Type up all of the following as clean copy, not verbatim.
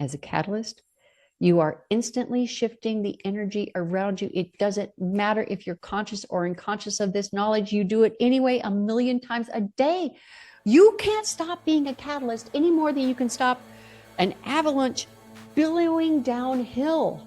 as a catalyst, you are instantly shifting the energy around you. It doesn't matter if you're conscious or unconscious of this knowledge. You do it anyway, a million times a day. You can't stop being a catalyst any more than you can stop an avalanche billowing downhill.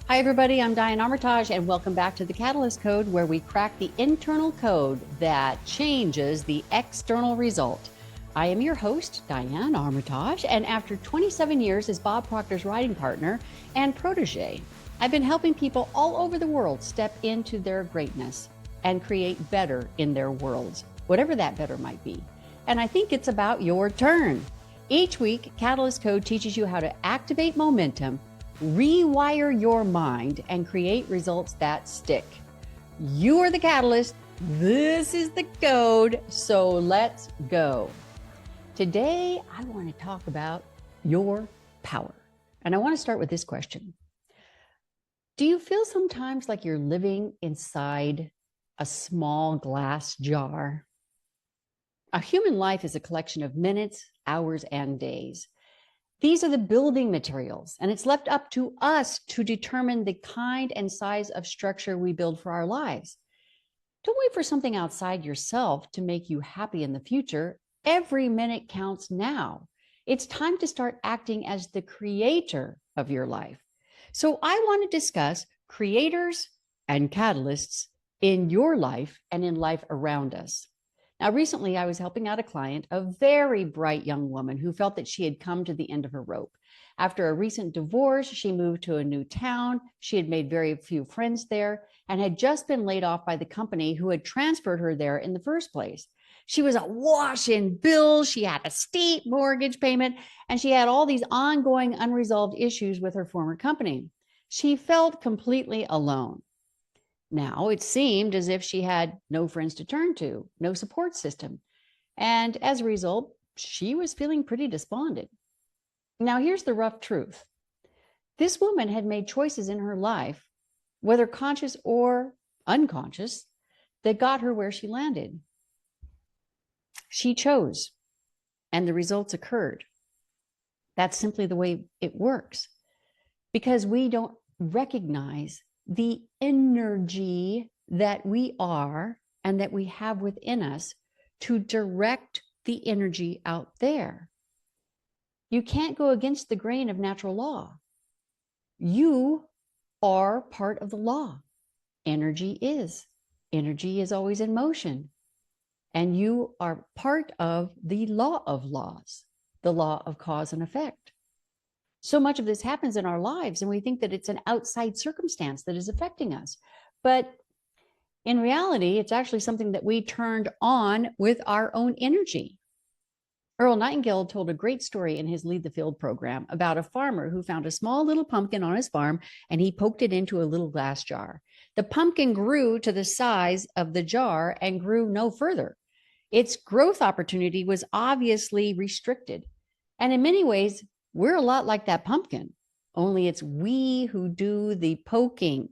Hi, everybody. I'm Diane Armitage, and welcome back to the Catalyst Code, where we crack the internal code that changes the external result. I am your host, Diane Armitage, and after 27 years as Bob Proctor's writing partner and protege, I've been helping people all over the world step into their greatness and create better in their worlds, whatever that better might be. And I think it's about your turn. Each week, Catalyst Code teaches you how to activate momentum, rewire your mind, and create results that stick. You are the catalyst. This is the code. So let's go. Today, I want to talk about your power. And I want to start with this question. Do you feel sometimes like you're living inside a small glass jar? A human life is a collection of minutes, hours, and days. These are the building materials, and it's left up to us to determine the kind and size of structure we build for our lives. Don't wait for something outside yourself to make you happy in the future. Every minute counts now. It's time to start acting as the creator of your life. So I want to discuss creators and catalysts in your life and in life around us. Now, recently, I was helping out a client, a very bright young woman who felt that she had come to the end of her rope. After a recent divorce, she moved to a new town. She had made very few friends there and had just been laid off by the company who had transferred her there in the first place. She was awash in bills. She had a steep mortgage payment, and she had all these ongoing unresolved issues with her former company. She felt completely alone. Now, it seemed as if she had no friends to turn to, no support system. And as a result, she was feeling pretty despondent. Now, here's the rough truth. This woman had made choices in her life, whether conscious or unconscious, that got her where she landed. She chose, and the results occurred. That's simply the way it works, because we don't recognize the energy that we are and that we have within us to direct the energy out there. You can't go against the grain of natural law. You are part of the law. Energy is. Energy is always in motion. And you are part of the law of laws, the law of cause and effect. So much of this happens in our lives, and we think that it's an outside circumstance that is affecting us. But in reality, it's actually something that we turned on with our own energy. Earl Nightingale told a great story in his Lead the Field program about a farmer who found a small little pumpkin on his farm, and he poked it into a little glass jar. The pumpkin grew to the size of the jar and grew no further. Its growth opportunity was obviously restricted. And in many ways, we're a lot like that pumpkin, only it's we who do the poking.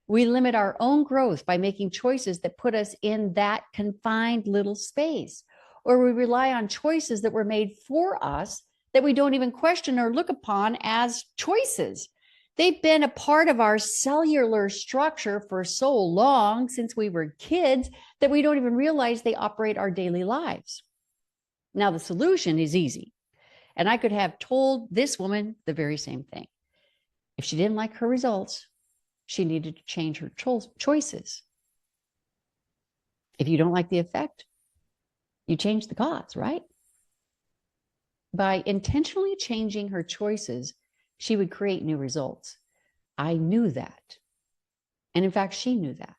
We limit our own growth by making choices that put us in that confined little space, or we rely on choices that were made for us that we don't even question or look upon as choices. They've been a part of our cellular structure for so long, since we were kids, that we don't even realize they operate our daily lives. Now, the solution is easy. And I could have told this woman the very same thing. If she didn't like her results, she needed to change her choices. If you don't like the effect, you change the cause, right? By intentionally changing her choices, she would create new results. I knew that. And in fact, she knew that.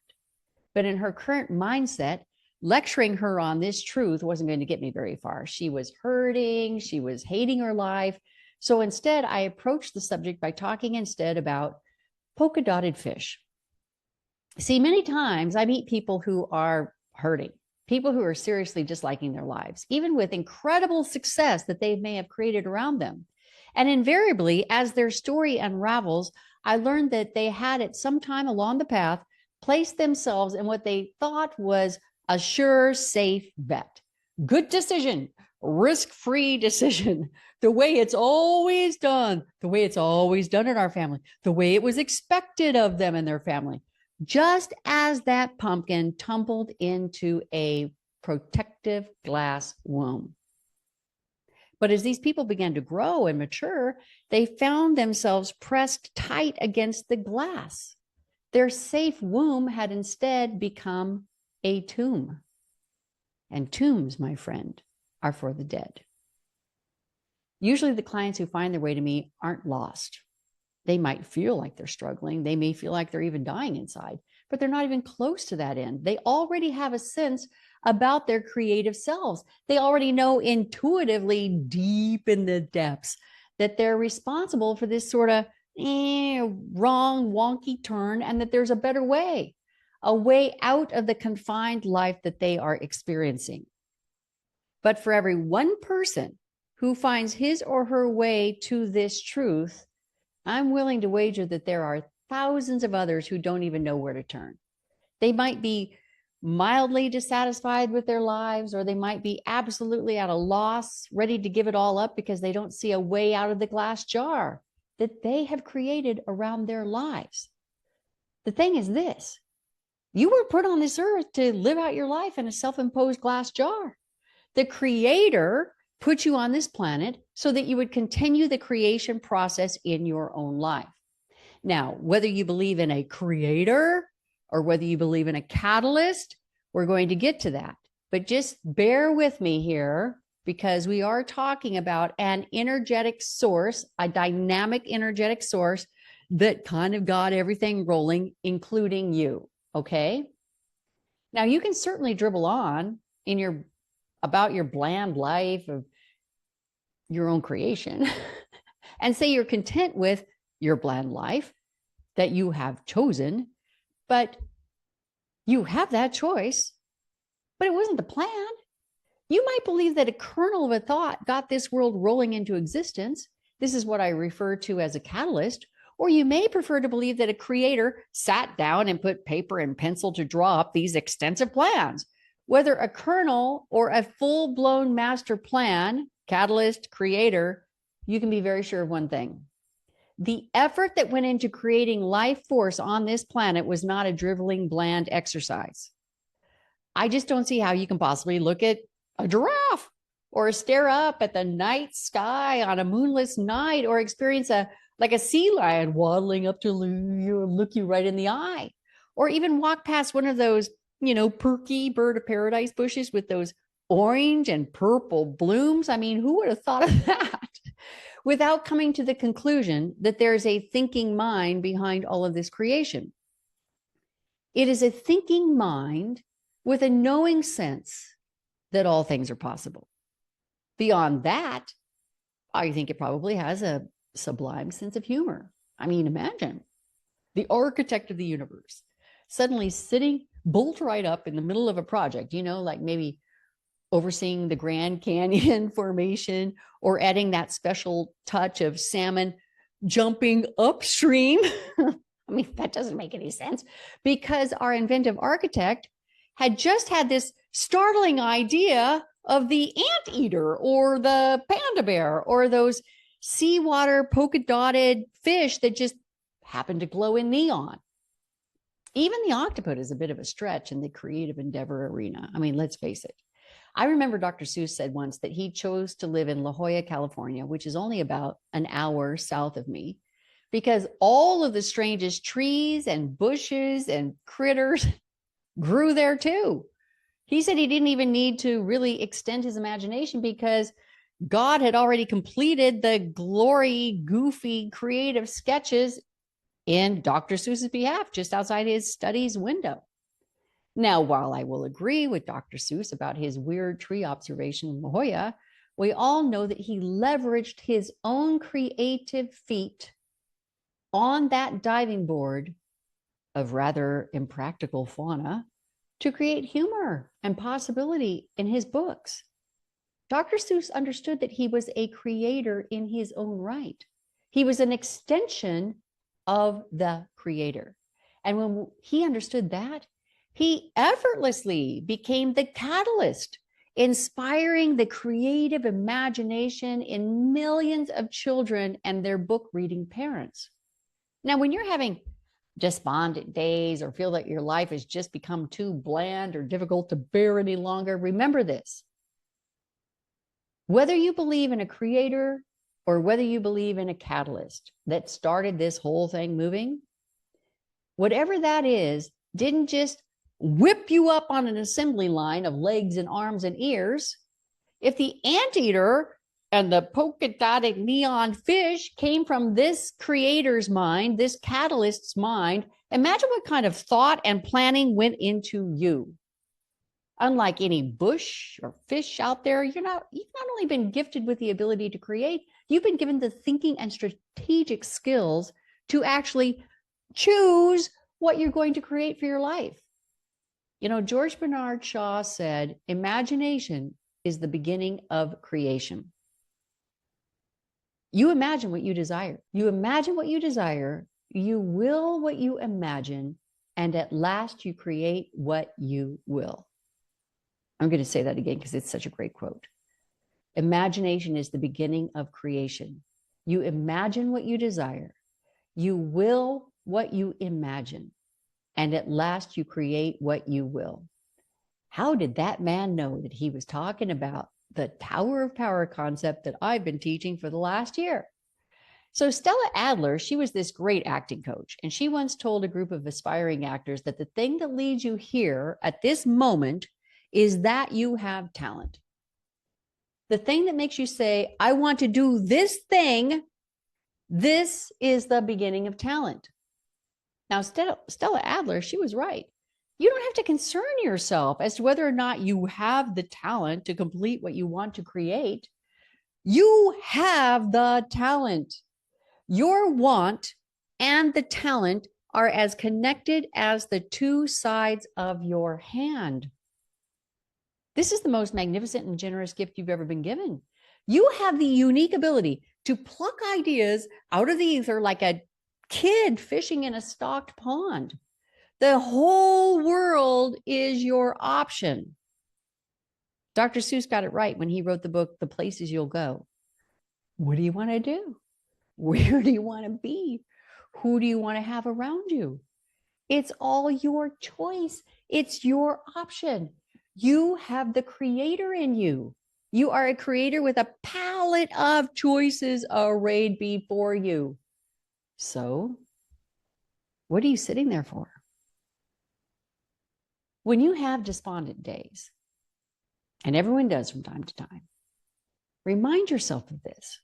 But in her current mindset, lecturing her on this truth wasn't going to get me very far. She was hurting. She was hating her life. So instead, I approached the subject by talking instead about polka-dotted fish. See, many times I meet people who are hurting, people who are seriously disliking their lives, even with incredible success that they may have created around them. And invariably, as their story unravels, I learned that they had at some time along the path placed themselves in what they thought was a sure, safe bet. good decision, risk-free decision, the way it's always done, the way it's always done in our family, the way it was expected of them and their family. Just as that pumpkin tumbled into a protective glass womb. But as these people began to grow and mature, they found themselves pressed tight against the glass. Their safe womb had instead become a tomb. And tombs, my friend, are for the dead. Usually the clients who find their way to me aren't lost. They might feel like they're struggling. They may feel like they're even dying inside, but they're not even close to that end. They already have a sense about their creative selves. They already know intuitively deep in the depths that they're responsible for this sort of wrong, wonky turn, and that there's a better way, a way out of the confined life that they are experiencing. But for every one person who finds his or her way to this truth, I'm willing to wager that there are thousands of others who don't even know where to turn. They might be mildly dissatisfied with their lives, or they might be absolutely at a loss, ready to give it all up because they don't see a way out of the glass jar that they have created around their lives. The thing is this: you were put on this earth to live out your life in a self-imposed glass jar. The Creator put you on this planet so that you would continue the creation process in your own life. Now, whether you believe in a creator or whether you believe in a catalyst, we're going to get to that. But just bear with me here, because we are talking about an energetic source, a dynamic energetic source that kind of got everything rolling, including you, okay? Now, you can certainly dribble on about your bland life of your own creation and say you're content with your bland life that you have chosen, but you have that choice, but it wasn't the plan. You might believe that a kernel of a thought got this world rolling into existence. This is what I refer to as a catalyst. Or you may prefer to believe that a creator sat down and put paper and pencil to draw up these extensive plans. Whether a kernel or a full-blown master plan, catalyst, creator, you can be very sure of one thing. The effort that went into creating life force on this planet was not a driveling, bland exercise. I just don't see how you can possibly look at a giraffe or stare up at the night sky on a moonless night or experience a sea lion waddling up to look you right in the eye, or even walk past one of those, perky bird of paradise bushes with those orange and purple blooms. I mean, who would have thought of that? Without coming to the conclusion that there's a thinking mind behind all of this creation. It is a thinking mind with a knowing sense that all things are possible. Beyond that, I think it probably has a sublime sense of humor. I mean, imagine the architect of the universe suddenly sitting bolt right up in the middle of a project, like maybe overseeing the Grand Canyon formation or adding that special touch of salmon jumping upstream. I mean, that doesn't make any sense, because our inventive architect had just had this startling idea of the anteater or the panda bear or those seawater polka-dotted fish that just happen to glow in neon. Even the octopus is a bit of a stretch in the creative endeavor arena. I mean, let's face it. I remember Dr. Seuss said once that he chose to live in La Jolla, California, which is only about an hour south of me, because all of the strangest trees and bushes and critters grew there too. He said he didn't even need to really extend his imagination because God had already completed the glory, goofy, creative sketches in Dr. Seuss's behalf, just outside his study's window. Now, while I will agree with Dr. Seuss about his weird tree observation in La Jolla, we all know that he leveraged his own creative feat on that diving board of rather impractical fauna to create humor and possibility in his books. Dr. Seuss understood that he was a creator in his own right. He was an extension of the creator. And when he understood that, he effortlessly became the catalyst inspiring the creative imagination in millions of children and their book reading parents. Now, when you're having despondent days or feel that your life has just become too bland or difficult to bear any longer, remember this. Whether you believe in a creator or whether you believe in a catalyst that started this whole thing moving, whatever that is, didn't just whip you up on an assembly line of legs and arms and ears. If the anteater and the polka-dotted neon fish came from this creator's mind, this catalyst's mind, imagine what kind of thought and planning went into you. Unlike any bush or fish out there, you've not only been gifted with the ability to create, you've been given the thinking and strategic skills to actually choose what you're going to create for your life. You know, George Bernard Shaw said, imagination is the beginning of creation. You imagine what you desire. You imagine what you desire. You will what you imagine. And at last you create what you will. I'm going to say that again because it's such a great quote. Imagination is the beginning of creation. You imagine what you desire. You will what you imagine. And at last you create what you will. How did that man know that he was talking about the Tower of Power concept that I've been teaching for the last year? So Stella Adler, she was this great acting coach, and she once told a group of aspiring actors that the thing that leads you here at this moment is that you have talent. The thing that makes you say, I want to do this thing, this is the beginning of talent. Now, Stella Adler, she was right. You don't have to concern yourself as to whether or not you have the talent to complete what you want to create. You have the talent. Your want and the talent are as connected as the two sides of your hand. This is the most magnificent and generous gift you've ever been given. You have the unique ability to pluck ideas out of the ether like a kid fishing in a stocked pond. The whole world is your option. Dr. Seuss got it right when he wrote the book, The Places You'll Go. What do you want to do? Where do you want to be? Who do you want to have around you? It's all your choice. It's your option. You have the creator in you. You are a creator with a palette of choices arrayed before you. So, what are you sitting there for? When you have despondent days, and everyone does from time to time, remind yourself of this.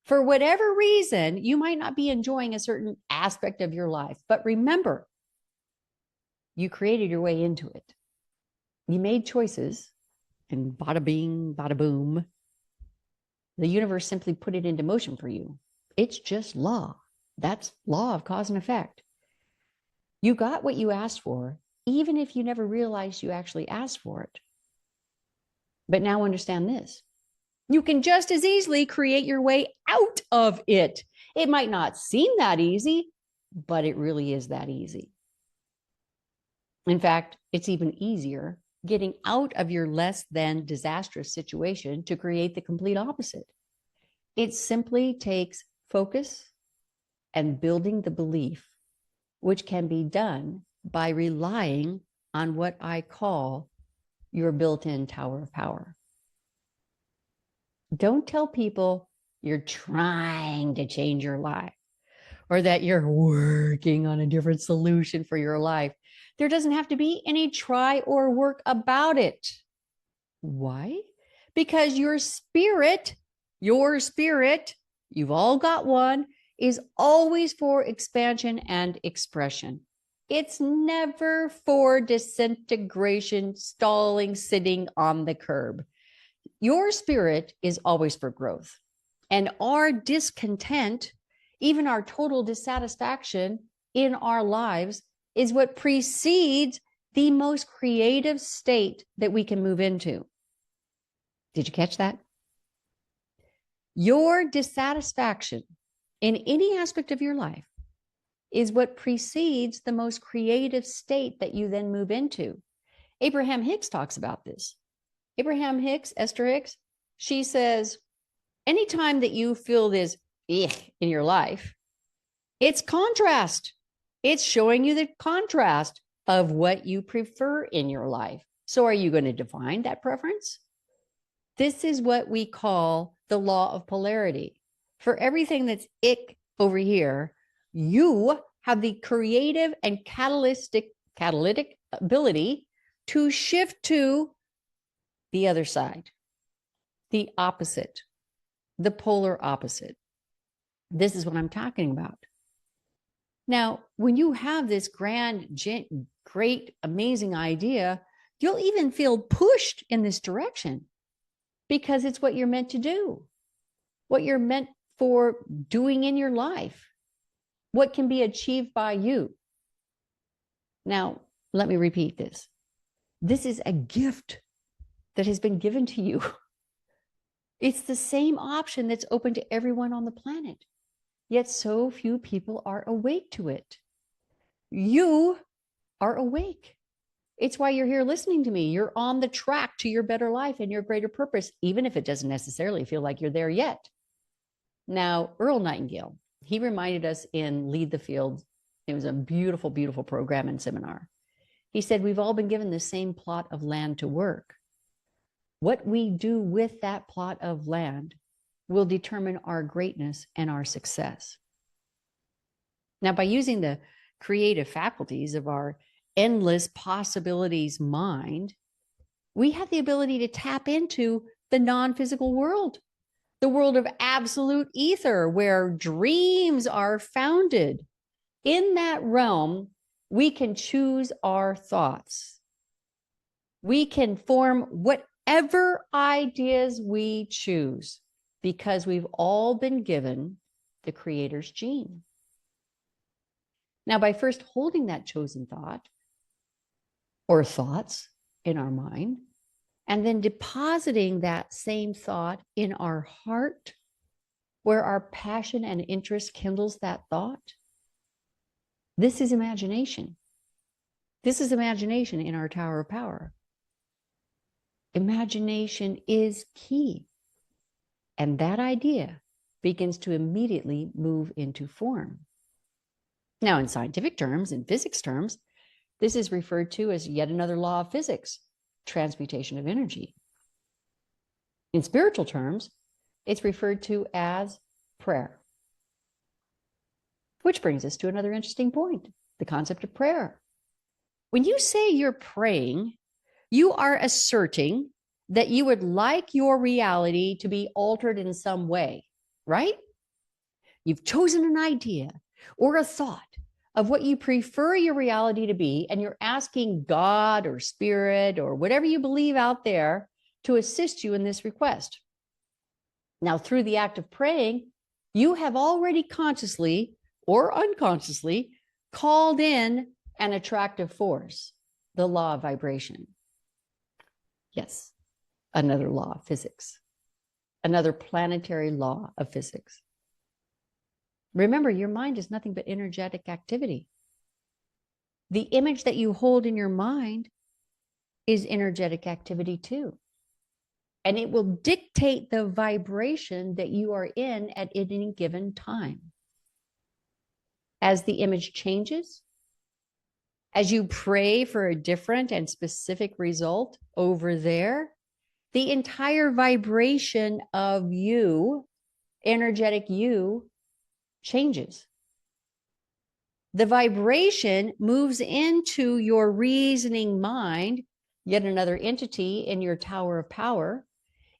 For whatever reason, you might not be enjoying a certain aspect of your life, but remember, you created your way into it. You made choices, and bada bing, bada boom. The universe simply put it into motion for you. It's just law. That's law of cause and effect. You got what you asked for, even if you never realized you actually asked for it. But now understand this. You can just as easily create your way out of it. It might not seem that easy, but it really is that easy. In fact, it's even easier getting out of your less than disastrous situation to create the complete opposite. It simply takes focus and building the belief, which can be done by relying on what I call your built-in tower of power. Don't tell people you're trying to change your life or that you're working on a different solution for your life. There doesn't have to be any try or work about it. Why? Because your spirit, you've all got one, is always for expansion and expression. It's never for disintegration, stalling, sitting on the curb. Your spirit is always for growth. And our discontent, even our total dissatisfaction in our lives, is what precedes the most creative state that we can move into. Did you catch that? Your dissatisfaction in any aspect of your life is what precedes the most creative state that you then move into. Abraham Hicks talks about this. Abraham Hicks, Esther Hicks, she says, anytime that you feel this in your life, it's contrast. It's showing you the contrast of what you prefer in your life. So are you going to define that preference? This is what we call the law of polarity. For everything that's ick over here, you have the creative and catalytic ability to shift to the other side, the opposite, the polar opposite. This is what I'm talking about. Now, when you have this grand, great, amazing idea, you'll even feel pushed in this direction because it's what you're meant to do, what you're meant for doing in your life, what can be achieved by you. Now, let me repeat this. This is a gift that has been given to you. It's the same option that's open to everyone on the planet. Yet so few people are awake to it. You are awake. It's why you're here listening to me. You're on the track to your better life and your greater purpose, even if it doesn't necessarily feel like you're there yet. Now, Earl Nightingale, he reminded us in Lead the Field. It was a beautiful, beautiful program and seminar. He said, we've all been given the same plot of land to work. What we do with that plot of land will determine our greatness and our success. Now, by using the creative faculties of our endless possibilities mind, we have the ability to tap into the non-physical world, the world of absolute ether, where dreams are founded. In that realm, we can choose our thoughts. We can form whatever ideas we choose, because we've all been given the Creator's gene. Now, by first holding that chosen thought or thoughts in our mind, and then depositing that same thought in our heart, where our passion and interest kindles that thought, this is imagination. This is imagination in our Tower of Power. Imagination is key. And that idea begins to immediately move into form. Now, in scientific terms, in physics terms, this is referred to as yet another law of physics, transmutation of energy. In spiritual terms, it's referred to as prayer. Which brings us to another interesting point, the concept of prayer. When you say you're praying, you are asserting that you would like your reality to be altered in some way, right? You've chosen an idea or a thought of what you prefer your reality to be, and you're asking God or spirit or whatever you believe out there to assist you in this request. Now, through the act of praying, you have already consciously or unconsciously called in an attractive force, the law of vibration. Yes, another law of physics, another planetary law of physics. Remember, your mind is nothing but energetic activity. The image that you hold in your mind is energetic activity too. And it will dictate the vibration that you are in at any given time. As the image changes, as you pray for a different and specific result over there, the entire vibration of you, energetic you, changes. The vibration moves into your reasoning mind, yet another entity in your Tower of Power.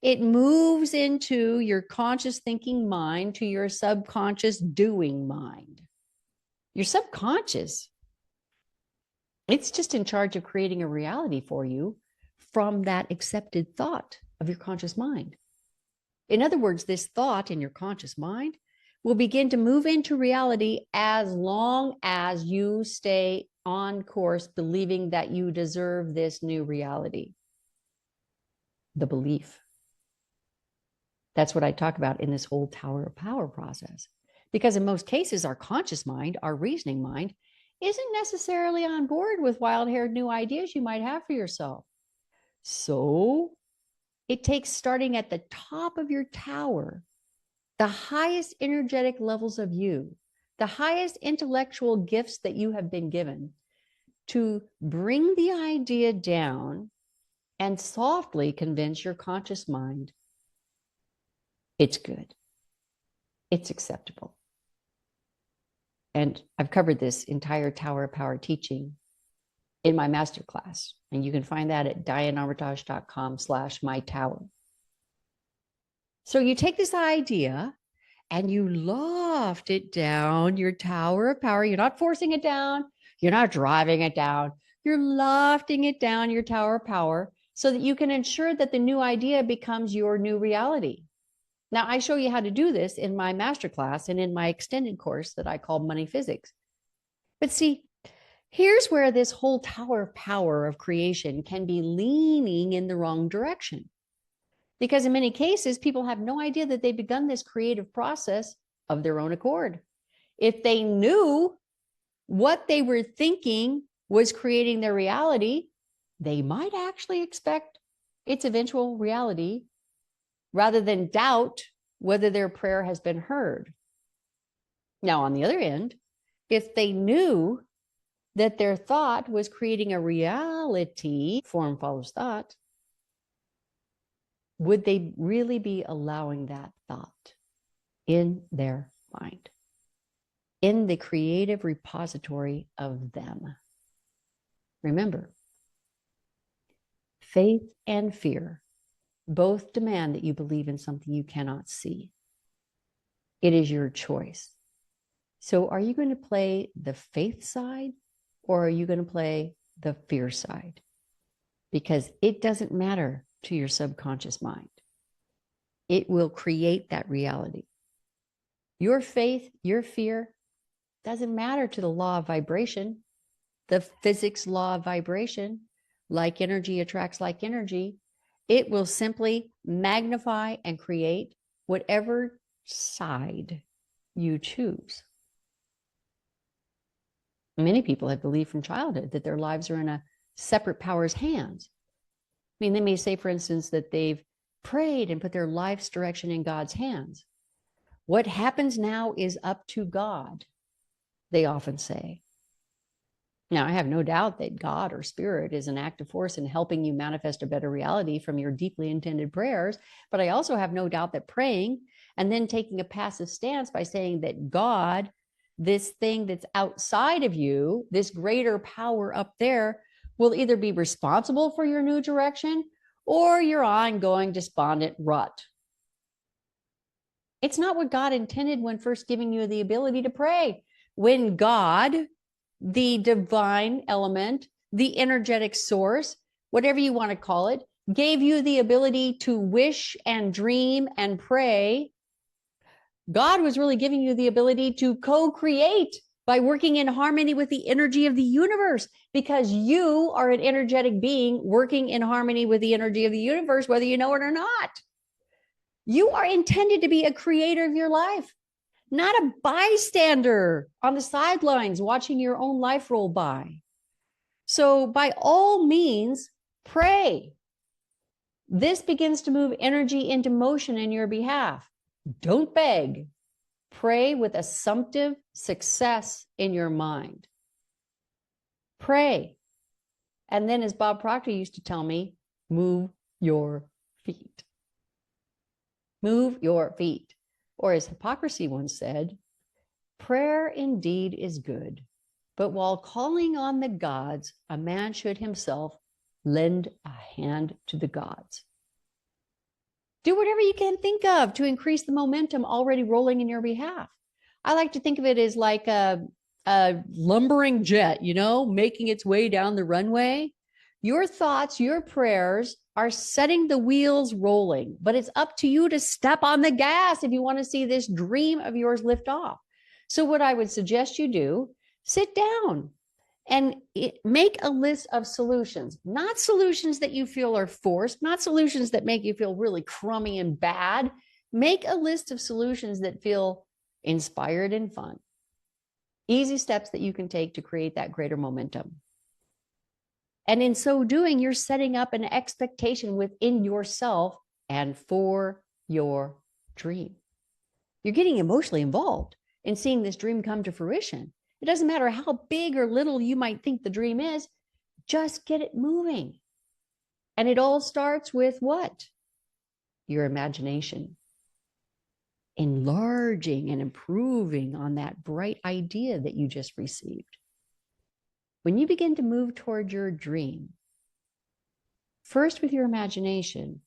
It moves into your conscious thinking mind to your subconscious doing mind. Your subconscious, it's just in charge of creating a reality for you from that accepted thought of your conscious mind. In other words, this thought in your conscious mind will begin to move into reality as long as you stay on course, believing that you deserve this new reality. The belief. That's what I talk about in this whole Tower of Power process. Because in most cases, our conscious mind, our reasoning mind, isn't necessarily on board with wild-haired new ideas you might have for yourself. So It takes starting at the top of your tower, the highest energetic levels of you, the highest intellectual gifts that you have been given, to bring the idea down and softly convince your conscious mind it's good, it's acceptable. And I've covered this entire Tower of Power teaching in my masterclass, and you can find that at dianearmitage.com/mytower. So you take this idea and you loft it down your Tower of Power. You're not forcing it down. You're not driving it down. You're lofting it down your Tower of Power so that you can ensure that the new idea becomes your new reality. Now, I show you how to do this in my masterclass and in my extended course that I call Money Physics. But see, here's where this whole Tower of Power of creation can be leaning in the wrong direction. Because in many cases, people have no idea that they've begun this creative process of their own accord. If they knew what they were thinking was creating their reality, they might actually expect its eventual reality rather than doubt whether their prayer has been heard. Now, on the other end, if they knew that their thought was creating a reality, form follows thought, would they really be allowing that thought in their mind, in the creative repository of them? Remember, faith and fear both demand that you believe in something you cannot see. It is your choice. So are you going to play the faith side or are you going to play the fear side? Because it doesn't matter to your subconscious mind. It will create that reality. Your faith, your fear doesn't matter to the law of vibration, the physics law of vibration. Like energy attracts like energy. It will simply magnify and create whatever side you choose. Many people have believed from childhood that their lives are in a separate power's hands. I mean, they may say, for instance, that they've prayed and put their life's direction in God's hands. What happens now is up to God, they often say. Now, I have no doubt that God or spirit is an active force in helping you manifest a better reality from your deeply intended prayers. But I also have no doubt that praying and then taking a passive stance by saying that God, this thing that's outside of you, this greater power up there, will either be responsible for your new direction or your ongoing despondent rut. It's not what God intended when first giving you the ability to pray. When God, the divine element, the energetic source, whatever you want to call it, gave you the ability to wish and dream and pray, God was really giving you the ability to co-create by working in harmony with the energy of the universe, because you are an energetic being working in harmony with the energy of the universe, whether you know it or not. You are intended to be a creator of your life, not a bystander on the sidelines watching your own life roll by. So by all means, pray. This begins to move energy into motion in your behalf. Don't beg. Pray with assumptive success in your mind. Pray. And then, as Bob Proctor used to tell me, move your feet. Move your feet. Or as Hypocrisy once said, prayer indeed is good, but while calling on the gods, a man should himself lend a hand to the gods. Do whatever you can think of to increase the momentum already rolling in your behalf. I like to think of it as like a lumbering jet, making its way down the runway. Your thoughts, your prayers are setting the wheels rolling, but it's up to you to step on the gas if you want to see this dream of yours lift off. So what I would suggest you do, sit down and make a list of solutions, not solutions that you feel are forced, not solutions that make you feel really crummy and bad. Make a list of solutions that feel inspired and fun. Easy steps that you can take to create that greater momentum. And in so doing, you're setting up an expectation within yourself and for your dream. You're getting emotionally involved in seeing this dream come to fruition. It doesn't matter how big or little you might think the dream is, just get it moving. And it all starts with what? Your imagination. Enlarging and improving on that bright idea that you just received. When you begin to move toward your dream, first with your imagination,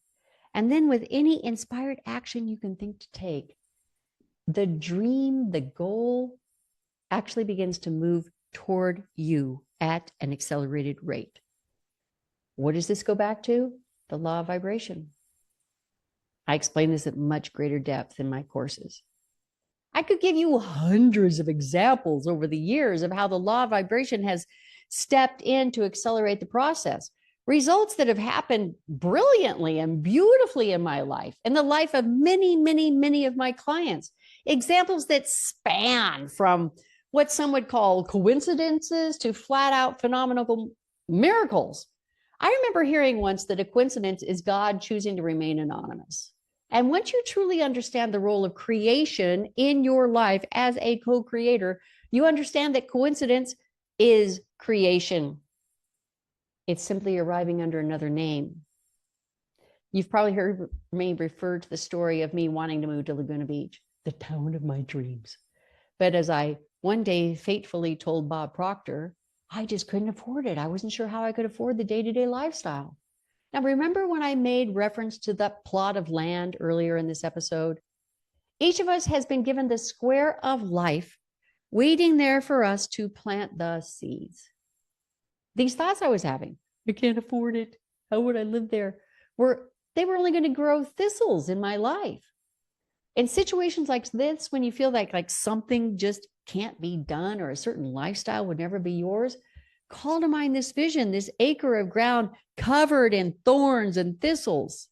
and then with any inspired action you can think to take, the dream, the goal, actually begins to move toward you at an accelerated rate. What does this go back to? The law of vibration. I explain this at much greater depth in my courses. I could give you hundreds of examples over the years of how the law of vibration has stepped in to accelerate the process. Results that have happened brilliantly and beautifully in my life, in the life of many, many, many of my clients. Examples that span from what some would call coincidences to flat out phenomenal miracles. I remember hearing once that a coincidence is God choosing to remain anonymous. And once you truly understand the role of creation in your life as a co-creator, you understand that coincidence is creation. It's simply arriving under another name. You've probably heard me refer to the story of me wanting to move to Laguna Beach, the town of my dreams. But as I one day fatefully told Bob Proctor, I just couldn't afford it. I wasn't sure how I could afford the day-to-day lifestyle. Now, remember when I made reference to that plot of land earlier in this episode? Each of us has been given the square of life waiting there for us to plant the seeds. These thoughts I was having, I can't afford it. How would I live there? They were only going to grow thistles in my life. In situations like this, when you feel like something just can't be done or a certain lifestyle would never be yours, call to mind this vision, this acre of ground covered in thorns and thistles.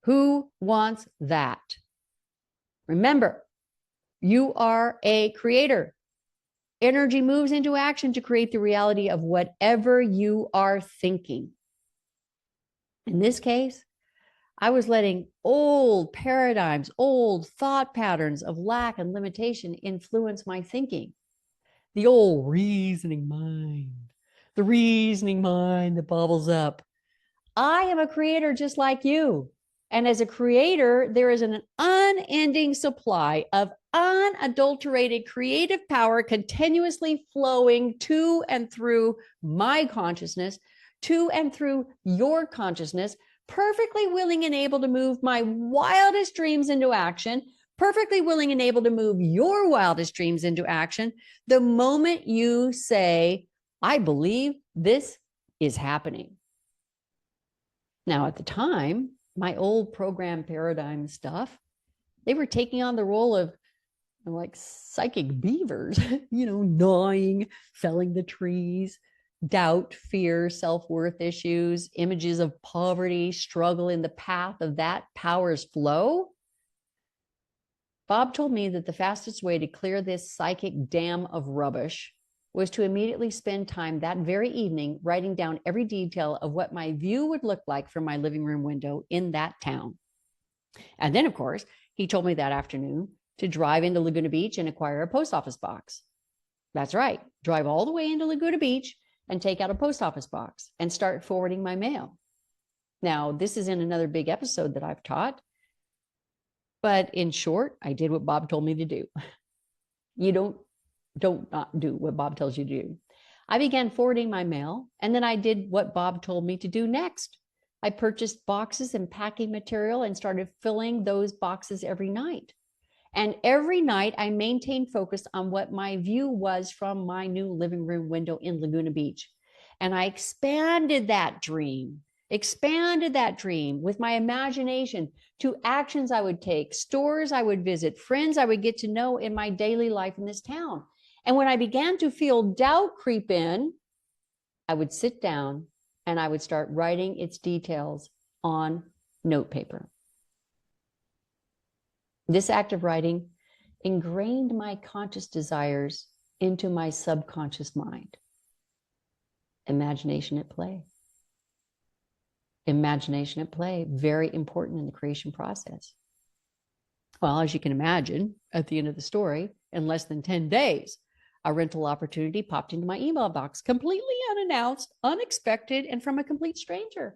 Who wants that? Remember, you are a creator. Energy moves into action to create the reality of whatever you are thinking. In this case, I was letting old paradigms, old thought patterns of lack and limitation influence my thinking. The old reasoning mind that bubbles up. I am a creator just like you. And as a creator, there is an unending supply of unadulterated creative power continuously flowing to and through my consciousness, to and through your consciousness, perfectly willing and able to move my wildest dreams into action, perfectly willing and able to move your wildest dreams into action the moment you say, I believe this is happening. Now, at the time, my old program paradigm stuff, they were taking on the role of like psychic beavers, gnawing, felling the trees, doubt, fear, self-worth issues, images of poverty, struggle in the path of that power's flow. Bob told me that the fastest way to clear this psychic dam of rubbish was to immediately spend time that very evening writing down every detail of what my view would look like from my living room window in that town. And then, of course, he told me that afternoon to drive into Laguna Beach and acquire a post office box. That's right, drive all the way into Laguna Beach and take out a post office box and start forwarding my mail. Now, this is in another big episode that I've taught. But in short, I did what Bob told me to do. You don't not do what Bob tells you to do. I began forwarding my mail, and then I did what Bob told me to do next. I purchased boxes and packing material and started filling those boxes every night. And every night I maintained focus on what my view was from my new living room window in Laguna Beach. And I expanded that dream with my imagination to actions I would take, stores I would visit, friends I would get to know in my daily life in this town. And when I began to feel doubt creep in, I would sit down and I would start writing its details on note paper. This act of writing ingrained my conscious desires into my subconscious mind. Imagination at play. Imagination at play, very important in the creation process. Well, as you can imagine, at the end of the story, in less than 10 days, a rental opportunity popped into my email box, completely unannounced, unexpected, and from a complete stranger.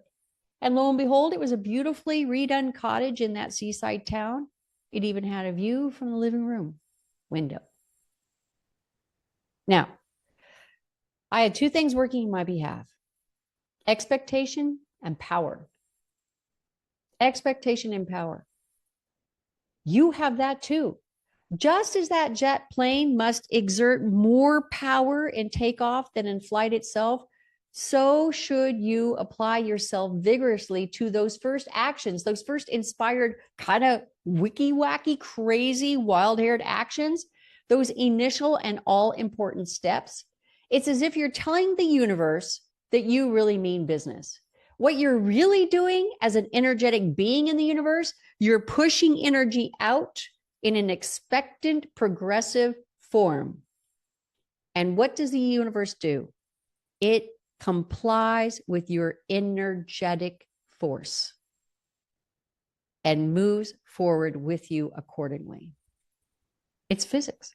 And lo and behold, it was a beautifully redone cottage in that seaside town. It even had a view from the living room window. Now, I had two things working in my behalf: expectation and power. Expectation and power. You have that too. Just as that jet plane must exert more power in takeoff than in flight itself, so should you apply yourself vigorously to those first actions, those first inspired, kind of wicky-wacky, crazy, wild-haired actions, those initial and all-important steps. It's as if you're telling the universe that you really mean business. What you're really doing as an energetic being in the universe, you're pushing energy out in an expectant, progressive form. And what does the universe do? It complies with your energetic force and moves forward with you accordingly. It's physics.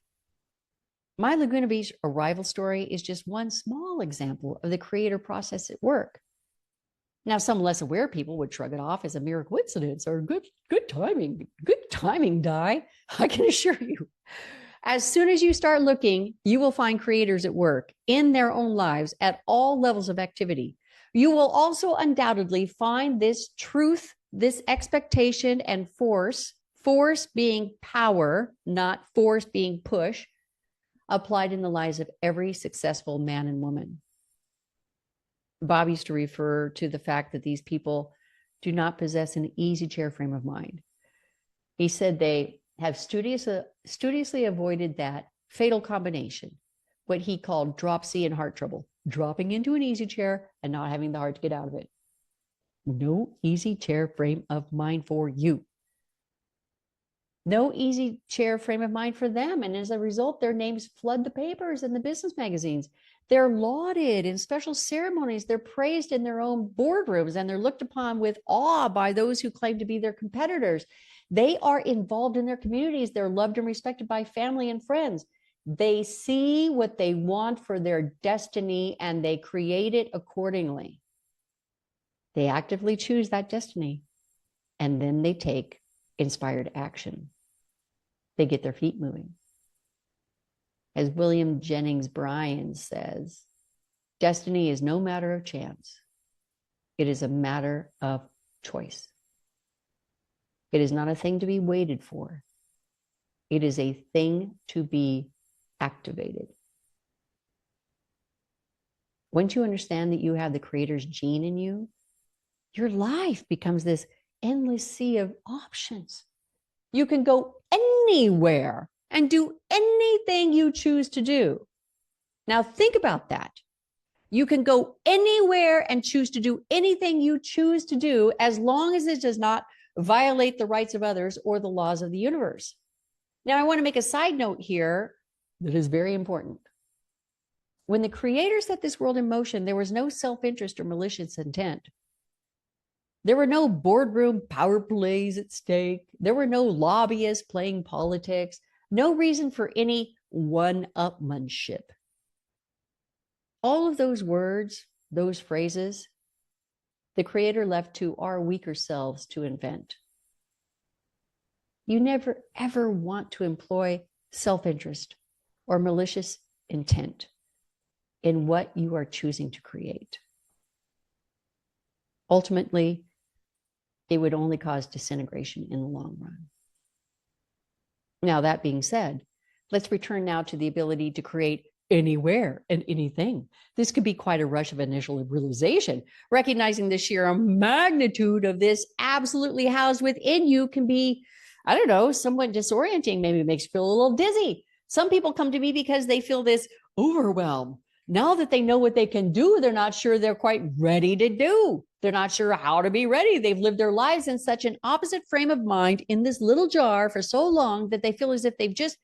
My Laguna Beach arrival story is just one small example of the creator process at work. Now, some less aware people would shrug it off as a mere coincidence or good timing, Di. I can assure you, as soon as you start looking, you will find creators at work in their own lives at all levels of activity. You will also undoubtedly find this truth, this expectation and force being power, not force being push, applied in the lives of every successful man and woman. Bob used to refer to the fact that these people do not possess an easy chair frame of mind. He said they have studiously avoided that fatal combination, what he called dropsy and heart trouble, dropping into an easy chair and not having the heart to get out of it. No easy chair frame of mind for you. No easy chair frame of mind for them. And as a result, their names flood the papers and the business magazines. They're lauded in special ceremonies. They're praised in their own boardrooms, and they're looked upon with awe by those who claim to be their competitors. They are involved in their communities. They're loved and respected by family and friends. They see what they want for their destiny, and they create it accordingly. They actively choose that destiny, and then they take inspired action. They get their feet moving. As William Jennings Bryan says, destiny is no matter of chance. It is a matter of choice. It is not a thing to be waited for. It is a thing to be activated. Once you understand that you have the creator's gene in you, your life becomes this endless sea of options. You can go anywhere and do anything you choose to do. Now think about that. You can go anywhere and choose to do anything you choose to do as long as it does not violate the rights of others or the laws of the universe. Now, I want to make a side note here that is very important. When the creator set this world in motion, there was no self-interest or malicious intent. There were no boardroom power plays at stake. There were no lobbyists playing politics. No reason for any one-upmanship. All of those words, those phrases, the creator left to our weaker selves to invent. You never, ever want to employ self-interest or malicious intent in what you are choosing to create. Ultimately, it would only cause disintegration in the long run. Now, that being said, let's return now to the ability to create anywhere and anything. This could be quite a rush of initial realization. Recognizing the sheer magnitude of this absolutely housed within you can be, I don't know, somewhat disorienting. Maybe it makes you feel a little dizzy. Some people come to me because they feel this overwhelm. Now that they know what they can do, they're not sure they're quite ready to do. They're not sure how to be ready. They've lived their lives in such an opposite frame of mind in this little jar for so long that they feel as if they've just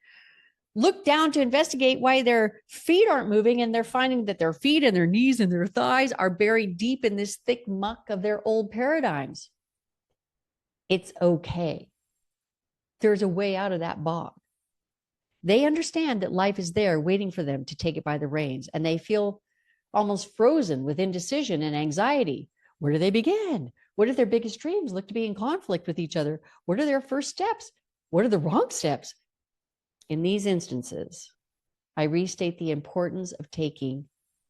look down to investigate why their feet aren't moving, and they're finding that their feet and their knees and their thighs are buried deep in this thick muck of their old paradigms. It's okay. There's a way out of that bog. They understand that life is there waiting for them to take it by the reins, and they feel almost frozen with indecision and anxiety. Where do they begin? What if their biggest dreams look to be in conflict with each other? What are their first steps? What are the wrong steps? In these instances, I restate the importance of taking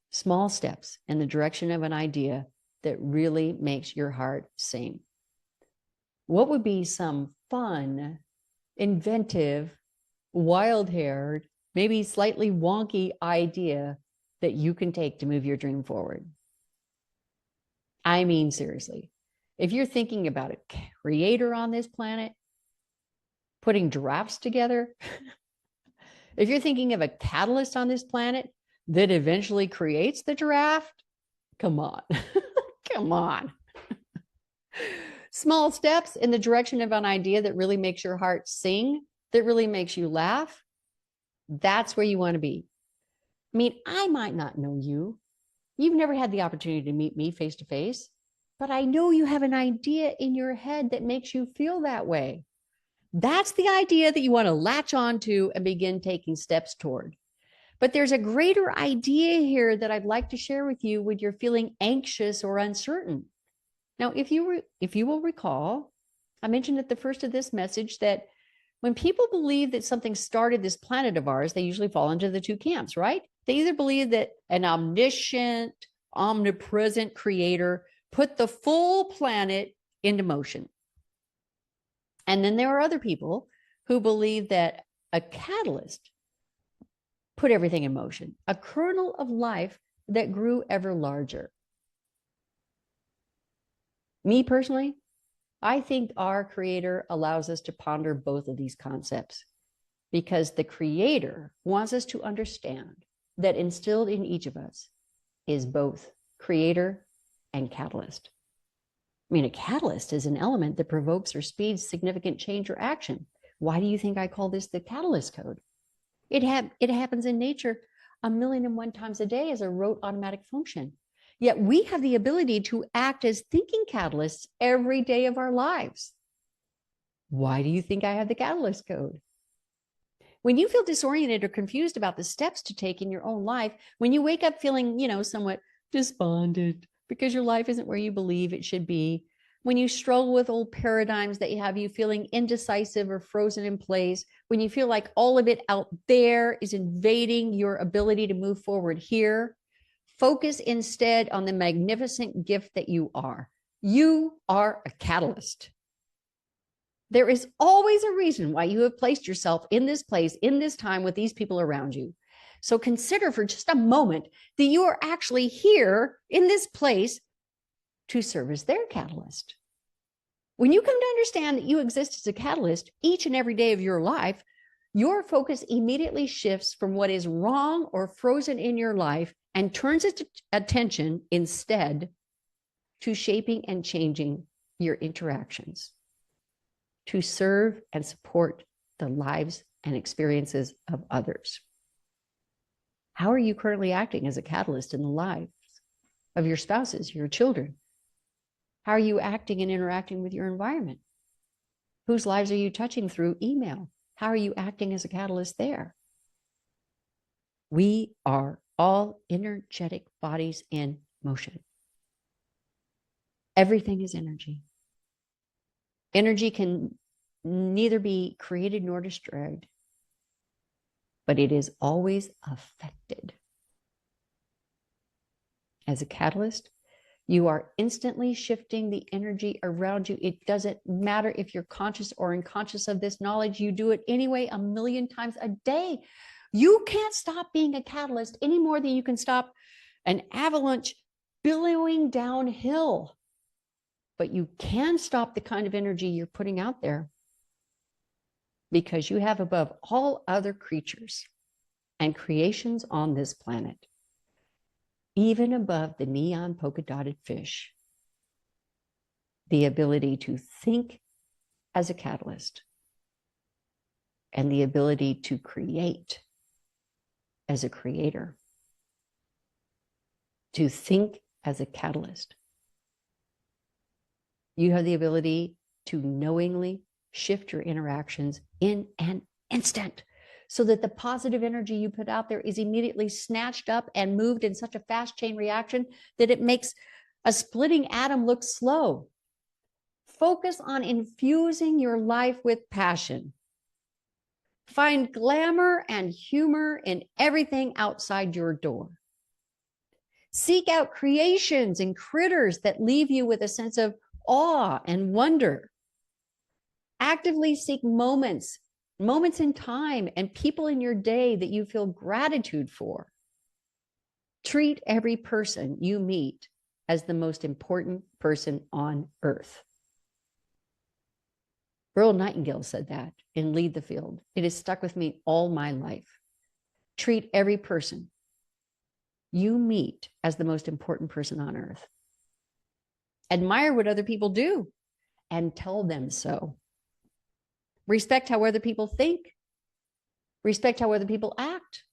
small steps in the direction of an idea that really makes your heart sing. What would be some fun, inventive, wild-haired, maybe slightly wonky idea that you can take to move your dream forward? I mean, seriously, if you're thinking about a creator on this planet, putting drafts together, if you're thinking of a catalyst on this planet that eventually creates the draft, come on, come on. Small steps in the direction of an idea that really makes your heart sing, that really makes you laugh, that's where you want to be. I mean, I might not know you. You've never had the opportunity to meet me face to face, but I know you have an idea in your head that makes you feel that way. That's the idea that you want to latch onto and begin taking steps toward. But there's a greater idea here that I'd like to share with you when you're feeling anxious or uncertain. Now, if you will recall, I mentioned at the first of this message that when people believe that something started this planet of ours, they usually fall into the two camps, right? They either believe that an omniscient, omnipresent creator put the full planet into motion. And then there are other people who believe that a catalyst put everything in motion, a kernel of life that grew ever larger. Me personally, I think our creator allows us to ponder both of these concepts because the creator wants us to understand that instilled in each of us is both creator and catalyst. I mean, a catalyst is an element that provokes or speeds significant change or action. Why do you think I call this the catalyst code? It happens in nature 1,000,001 times a day as a rote automatic function. Yet we have the ability to act as thinking catalysts every day of our lives. Why do you think I have the catalyst code? When you feel disoriented or confused about the steps to take in your own life, when you wake up feeling, somewhat despondent because your life isn't where you believe it should be, when you struggle with old paradigms that have you feeling indecisive or frozen in place, when you feel like all of it out there is invading your ability to move forward here, focus instead on the magnificent gift that you are. You are a catalyst. There is always a reason why you have placed yourself in this place, in this time with these people around you. So consider for just a moment that you are actually here in this place to serve as their catalyst. When you come to understand that you exist as a catalyst each and every day of your life, your focus immediately shifts from what is wrong or frozen in your life and turns its attention instead to shaping and changing your interactions, to serve and support the lives and experiences of others. How are you currently acting as a catalyst in the lives of your spouses, your children? How are you acting and interacting with your environment? Whose lives are you touching through email? How are you acting as a catalyst there? We are all energetic bodies in motion. Everything is energy. Energy can neither be created nor destroyed, but it is always affected. As a catalyst, you are instantly shifting the energy around you. It doesn't matter if you're conscious or unconscious of this knowledge. You do it anyway 1,000,000 times a day. You can't stop being a catalyst any more than you can stop an avalanche billowing downhill. But you can stop the kind of energy you're putting out there because you have above all other creatures and creations on this planet, even above the neon polka-dotted fish, the ability to think as a catalyst, and the ability to create as a creator, to think as a catalyst. You have the ability to knowingly shift your interactions in an instant so that the positive energy you put out there is immediately snatched up and moved in such a fast chain reaction that it makes a splitting atom look slow. Focus on infusing your life with passion. Find glamour and humor in everything outside your door. Seek out creations and critters that leave you with a sense of awe and wonder. Actively seek moments in time and people in your day that you feel gratitude for. Treat every person you meet as the most important person on earth. Earl Nightingale said that in Lead the Field. It has stuck with me all my life. Treat every person you meet as the most important person on earth. Admire what other people do and tell them so. Respect how other people think. Respect how other people act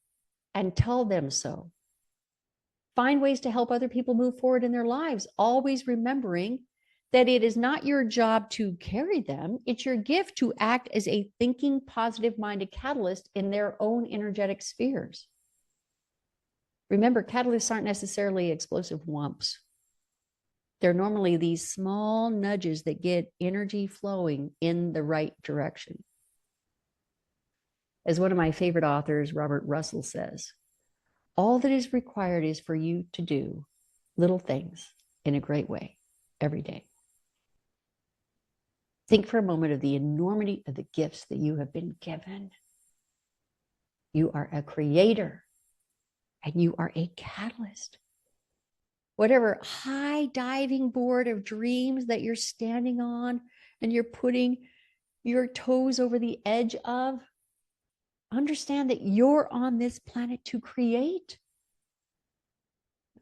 and tell them so. Find ways to help other people move forward in their lives, always remembering that it is not your job to carry them. It's your gift to act as a thinking, positive-minded catalyst in their own energetic spheres. Remember, catalysts aren't necessarily explosive whumps. They're normally these small nudges that get energy flowing in the right direction. As one of my favorite authors, Robert Russell, says, all that is required is for you to do little things in a great way every day. Think for a moment of the enormity of the gifts that you have been given. You are a creator and you are a catalyst. Whatever high diving board of dreams that you're standing on and you're putting your toes over the edge of, understand that you're on this planet to create.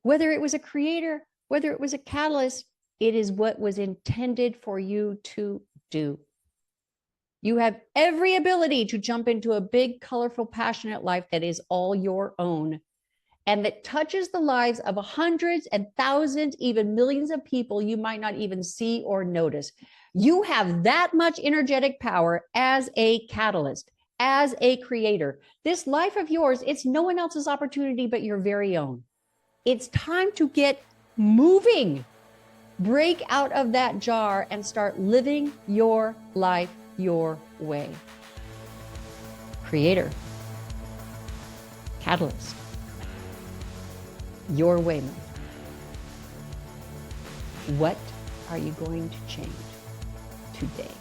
Whether it was a creator, whether it was a catalyst, it is what was intended for you to do. You have every ability to jump into a big, colorful, passionate life that is all your own and that touches the lives of hundreds and thousands, even millions of people you might not even see or notice. You have that much energetic power as a catalyst, as a creator. This life of yours, it's no one else's opportunity but your very own. It's time to get moving. Break out of that jar and start living your life your way. Creator, catalyst, your way. What are you going to change today?